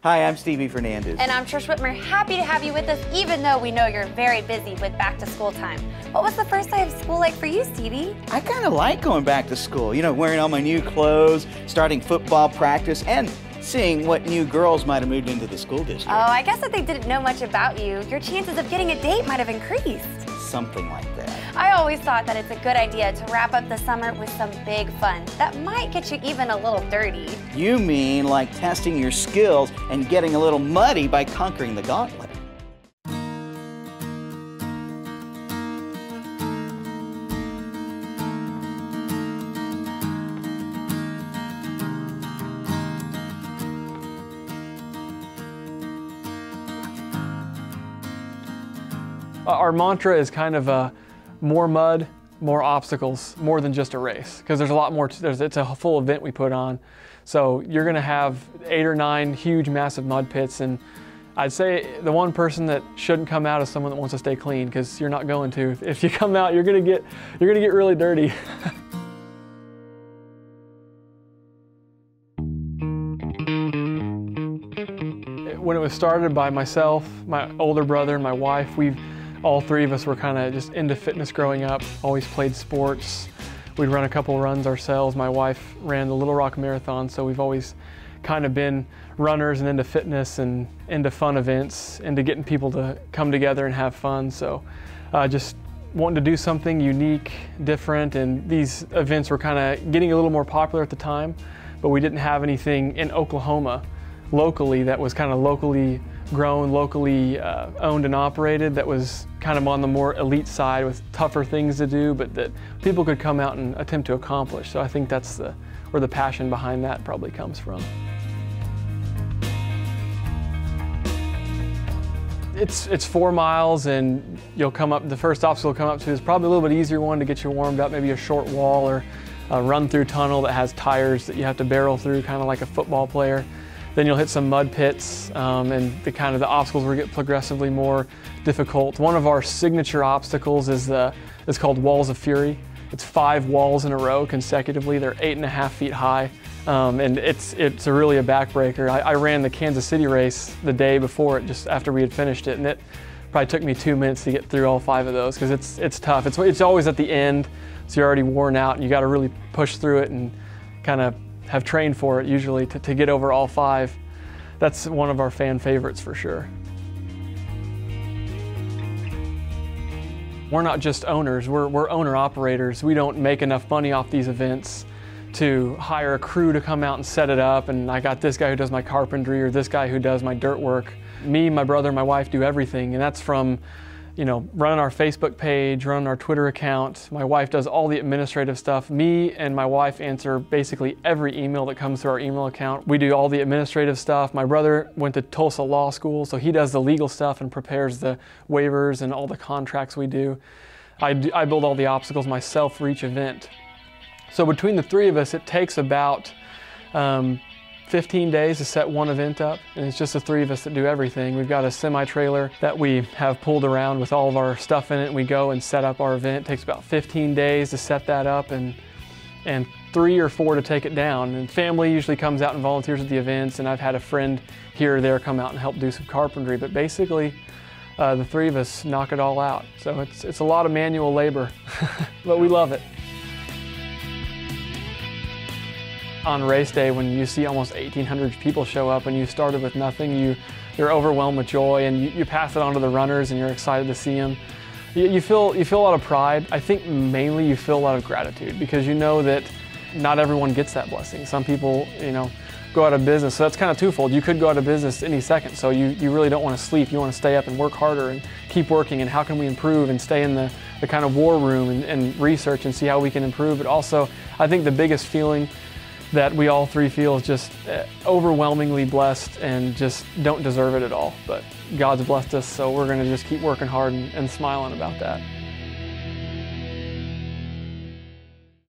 Hi, I'm Stevie Fernandez. And I'm Trish Whitmer. Happy to have you with us, even though we know you're very busy with back to school time. What was the first day of school like for you, Stevie? I kind of like going back to school. You know, wearing all my new clothes, starting football practice, and seeing what new girls might have moved into the school district. Oh, I guess if they didn't know much about you, your chances of getting a date might have increased. Something like that. I always thought that it's a good idea to wrap up the summer with some big fun that might get you even a little dirty. You mean like testing your skills and getting a little muddy by conquering the Gauntlet. Our mantra is kind of more mud, more obstacles, more than just a race, because there's a lot more, it's a full event we put on. So you're gonna have 8 or 9 huge, massive mud pits, and I'd say the one person that shouldn't come out is someone that wants to stay clean, because you're not going to. If you come out, you're gonna get really dirty. When it was started by myself, my older brother, and my wife, all three of us were kind of just into fitness growing up, always played sports. We'd run a couple runs ourselves. My wife ran the Little Rock Marathon, so we've always kind of been runners and into fitness and into fun events, into getting people to come together and have fun. So just wanting to do something unique, different, and these events were kind of getting a little more popular at the time, but we didn't have anything in Oklahoma locally that was kind of locally grown, locally owned and operated, that was kind of on the more elite side with tougher things to do, but that people could come out and attempt to accomplish. So I think that's where the passion behind that probably comes from. It's 4 miles, and you'll come up, the first obstacle you'll come up to is probably a little bit easier one to get you warmed up, maybe a short wall or a run-through tunnel that has tires that you have to barrel through, kind of like a football player. Then you'll hit some mud pits, and the obstacles will get progressively more difficult. One of our signature obstacles is called Walls of Fury. It's 5 walls in a row consecutively. They're 8.5 feet high, and it's really a backbreaker. I ran the Kansas City race the day before it, just after we had finished it, and it probably took me 2 minutes to get through all 5 of those, because it's tough. It's always at the end, so you're already worn out, and you got to really push through it and kind of have trained for it usually to get over all 5. That's one of our fan favorites for sure. We're not just owners, we're owner operators. We don't make enough money off these events to hire a crew to come out and set it up, and I got this guy who does my carpentry or this guy who does my dirt work. Me, my brother, and my wife do everything, and that's from running our Facebook page, running our Twitter account. My wife does all the administrative stuff. Me and my wife answer basically every email that comes through our email account. We do all the administrative stuff. My brother went to Tulsa Law School, so he does the legal stuff and prepares the waivers and all the contracts we do. I build all the obstacles myself for each event. So between the 3 of us, it takes about 15 days to set one event up, and it's just the 3 of us that do everything. We've got a semi-trailer that we have pulled around with all of our stuff in it, and we go and set up our event. It takes about 15 days to set that up, and 3 or 4 to take it down. And family usually comes out and volunteers at the events, and I've had a friend here or there come out and help do some carpentry, but basically the 3 of us knock it all out. So it's a lot of manual labor, but we love it. On race day, when you see almost 1,800 people show up and you started with nothing, you're overwhelmed with joy, and you pass it on to the runners and you're excited to see them. You feel a lot of pride. I think mainly you feel a lot of gratitude, because you know that not everyone gets that blessing. Some people, go out of business, so that's kind of twofold. You could go out of business any second, so you really don't want to sleep. You want to stay up and work harder and keep working, and how can we improve, and stay in the kind of war room and research and see how we can improve. But also, I think the biggest feeling that we all 3 feel is just overwhelmingly blessed, and just don't deserve it at all. But God's blessed us, so we're going to just keep working hard and smiling about that.